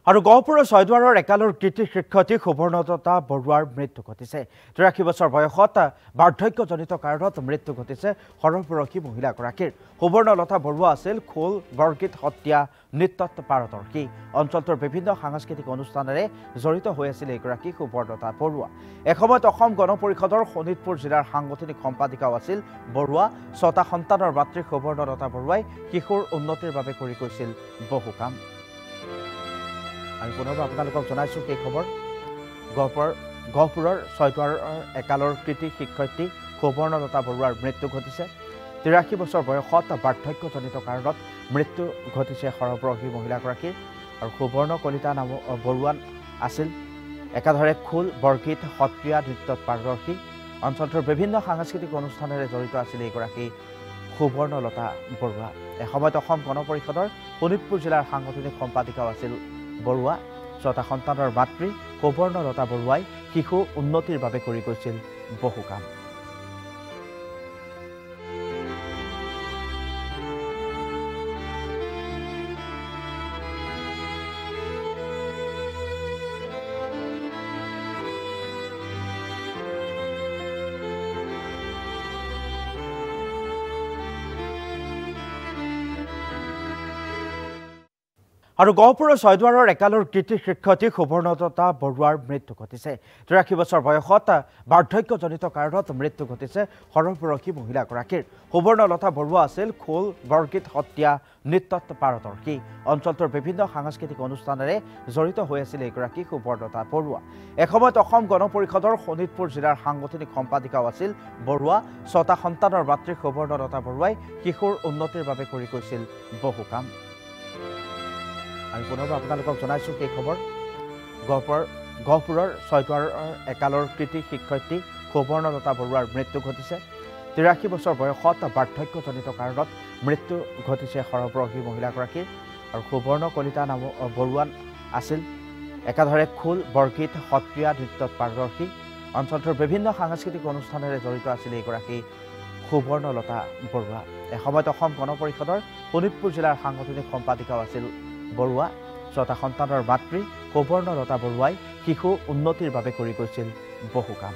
আৰু গহপুৰৰ ছয়দুৱাৰৰ একালৰ কৃতি শিক্ষয়িত্ৰী সুবৰ্ণলতা বৰুৱাৰ মৃত্যু ঘটিছে। ৮৩ বছৰ বয়সত বাৰ্ধক্যজনিত কাৰণত মৃত্যু ঘটিছে সৰহবয়সী মহিলাগৰাকীৰ। সুবৰ্ণলতা বৰুৱা আছিল খোল বৰগীত সত্ৰীয়া নৃত্যত পাৰদৰ্শী। অঞ্চলটোৰ বিভিন্ন সাংস্কৃতিক অনুষ্ঠানেৰে জড়িত হৈ আছিল এইগৰাকী সুবৰ্ণলতা বৰুৱা। এসময়ত অসম গণ পৰিষদৰ শোণিতপুৰ জিলাৰ সাংগঠনিক সম্পাদিকাও আছিল বৰুৱা। ৬টা সন্তানৰ মাতৃ সুবৰ্ণলতা বৰুৱাই শিশুৰ উন্নতিৰ বাবে কৰি গৈছিল বহু কাম। আমি পুনৰ আপোনালোকক জনাইছোঁ সেই খবৰ। গহপুৰৰ ছয়দুৱাৰৰ একালৰ কৃতি শিক্ষয়িত্ৰী সুবৰ্ণলতা বৰুৱাৰ মৃত্যু ঘটিছে। ৮৩ বছৰ বয়সত বাৰ্ধক্যজনিত কাৰণত মৃত্যু ঘটিছে সৰহবয়সী মহিলাগৰাকীৰ। আৰু সুবৰ্ণ কলিতা বৰুৱা আছিল একাধাৰে খোল বৰগীত সত্ৰীয়া নৃত্যত পাৰদৰ্শী। অঞ্চলটোৰ বিভিন্ন সাংস্কৃতিক অনুষ্ঠানেৰে জড়িত আছিল এইগৰাকী সুবৰ্ণলতা বৰুৱা। এসময়ত অসম গণ পৰিষদৰ শোণিতপুৰ জিলাৰ সাংগঠনিক সম্পাদিকাও আছিল বৰুৱা। ৬টা সন্তানৰ মাতৃ সুবৰ্ণলতা বৰুৱাই শিশু উন্নতিৰ বাবে কৰি গৈছিল বহু কাম। আৰু গহপুৰৰ ছয়দুৱাৰৰ একালৰ কৃতি শিক্ষয়িত্ৰী সুবৰ্ণলতা বৰুৱাৰ মৃত্যু ঘটিছে। ৮৩ বছৰ বয়সত বাৰ্ধক্যজনিত কাৰণত মৃত্যু ঘটিছে সৰহবয়সী মহিলাগৰাকীৰ। সুবৰ্ণলতা বৰুৱা আছিল খোল বৰগীত সত্ৰীয়া নৃত্যত পাৰদৰ্শী। অঞ্চলটোৰ বিভিন্ন সাংস্কৃতিক অনুষ্ঠানেৰে জড়িত হৈ আছিল এইগৰাকী সুবৰ্ণলতা বৰুৱা। এসময়ত অসম গণ পৰিষদৰ শোণিতপুৰ জিলাৰ সাংগঠনিক সম্পাদিকাও আছিল বৰুৱা। ৬টা সন্তানৰ মাতৃ সুবৰ্ণলতা বৰুৱাই শিশুৰ উন্নতিৰ বাবে কৰি গৈছিল বহু কাম। আমি পুনৰ আপোনালোকক জনাইছোঁ সেই খবৰ। গহপুৰৰ ছয়দুৱাৰৰ একালৰ কৃতি শিক্ষয়িত্ৰী সুবৰ্ণলতা বৰুৱাৰ মৃত্যু ঘটিছে। ৮৩ বছৰ বয়সত বাৰ্ধক্যজনিত কাৰণত মৃত্যু ঘটিছে সৰহবয়সী মহিলাগৰাকীৰ। আৰু সুবৰ্ণ কলিতা বৰুৱা আছিল একাধাৰে খোল বৰগীত সত্ৰীয়া নৃত্যত পাৰদৰ্শী। অঞ্চলটোৰ বিভিন্ন সাংস্কৃতিক অনুষ্ঠানেৰে জড়িত আছিল এইগৰাকী সুবৰ্ণলতা বৰুৱা। এসময়ত অসম গণ পৰিষদৰ শোণিতপুৰ জিলাৰ সাংগঠনিক সম্পাদিকাও আছিল বৰুৱা। ৬টা সন্তানৰ মাতৃ সুবৰ্ণলতা বৰুৱাই শিশু উন্নতিৰ বাবে কৰি গৈছিল বহু কাম।